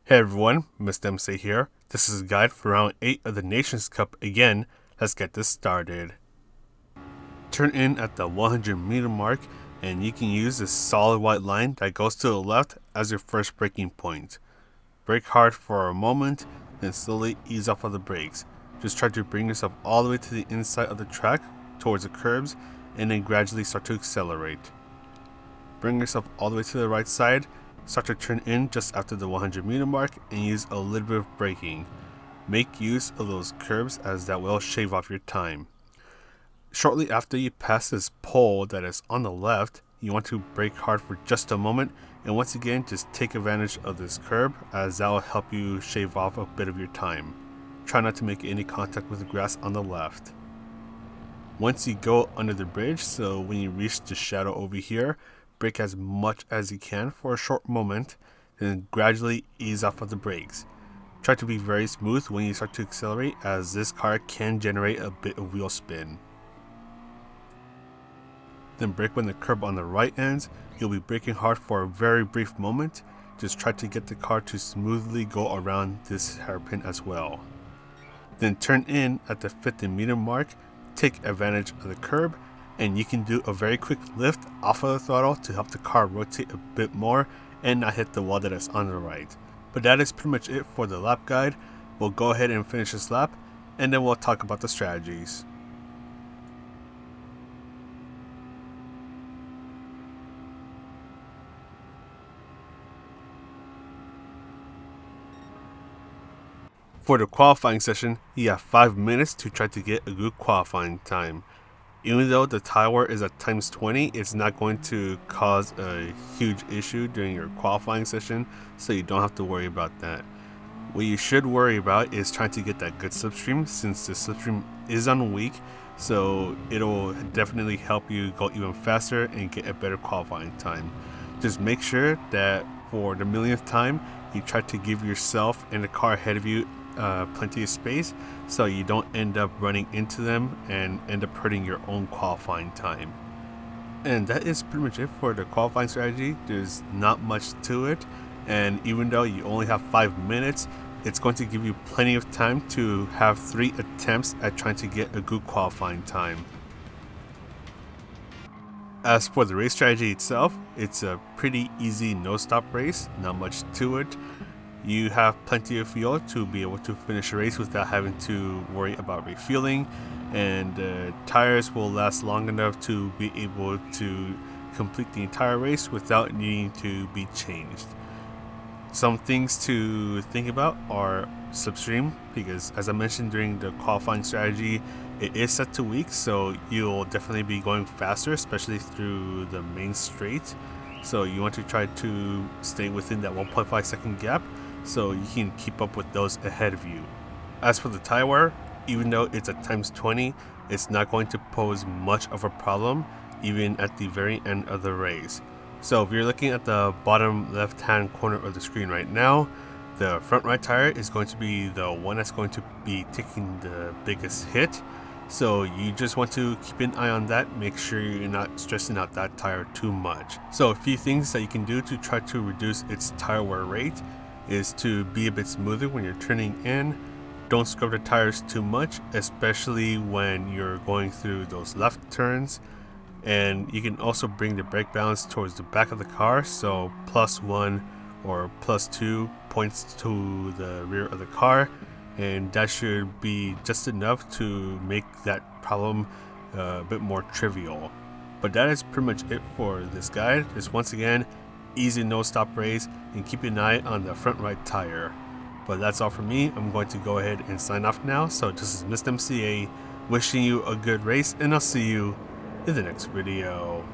Hey everyone, Mr. MC here. This is a guide for round 8 of the Nations Cup again. Let's get this started. Turn in at the 100-meter mark and you can use this solid white line that goes to the left as your first braking point. Brake hard for a moment, then slowly ease off of the brakes. Just try to bring yourself all the way to the inside of the track towards the curbs and then gradually start to accelerate. Bring yourself all the way to the right side. Start to turn in just after the 100-meter mark and use a little bit of braking. Make use of those curbs as that will shave off your time. Shortly after you pass this pole that is on the left, you want to brake hard for just a moment and once again just take advantage of this curb as that will help you shave off a bit of your time. Try not to make any contact with the grass on the left. Once you go under the bridge, so when you reach the shadow over here, brake as much as you can for a short moment, then gradually ease off of the brakes. Try to be very smooth when you start to accelerate as this car can generate a bit of wheel spin. Then brake when the curb on the right ends. You'll be braking hard for a very brief moment. Just try to get the car to smoothly go around this hairpin as well. Then turn in at the 50-meter mark, take advantage of the curb, and you can do a very quick lift off of the throttle to help the car rotate a bit more and not hit the wall that is on the right. But that is pretty much it for the lap guide. We'll go ahead and finish this lap and then we'll talk about the strategies. For the qualifying session, you have 5 minutes to try to get a good qualifying time. Even though the tire wear is at times 20, it's not going to cause a huge issue during your qualifying session, so you don't have to worry about that. What you should worry about is trying to get that good slipstream, since the slipstream is on weak, so it'll definitely help you go even faster and get a better qualifying time. Just make sure that for the millionth time, you try to give yourself and the car ahead of you plenty of space so you don't end up running into them and end up hurting your own qualifying time. And that is pretty much it for the qualifying strategy. There's not much to it, and even though you only have 5 minutes, it's going to give you plenty of time to have 3 attempts at trying to get a good qualifying time. As for the race strategy itself, it's a pretty easy no-stop race, not much to it. You have plenty of fuel to be able to finish a race without having to worry about refueling, and the tires will last long enough to be able to complete the entire race without needing to be changed. Some things to think about are slipstream, because as I mentioned during the qualifying strategy, it is set to weak, so you'll definitely be going faster, especially through the main straight. So you want to try to stay within that 1.5 second gap so you can keep up with those ahead of you. As for the tire wear, even though it's at times 20, it's not going to pose much of a problem even at the very end of the race. So if you're looking at the bottom left hand corner of the screen right now, the front right tire is going to be the one that's going to be taking the biggest hit. So you just want to keep an eye on that, make sure you're not stressing out that tire too much. So a few things that you can do to try to reduce its tire wear rate is to be a bit smoother when you're turning in. Don't scrub the tires too much, especially when you're going through those left turns. And you can also bring the brake balance towards the back of the car, so +1 or +2 points to the rear of the car, and that should be just enough to make that problem a bit more trivial. But that is pretty much it for this guide. Just once again, easy no-stop race and keep an eye on the front right tire. But that's all from me. I'm going to go ahead and sign off now. So this is Mr. MCA wishing you a good race, and I'll see you in the next video.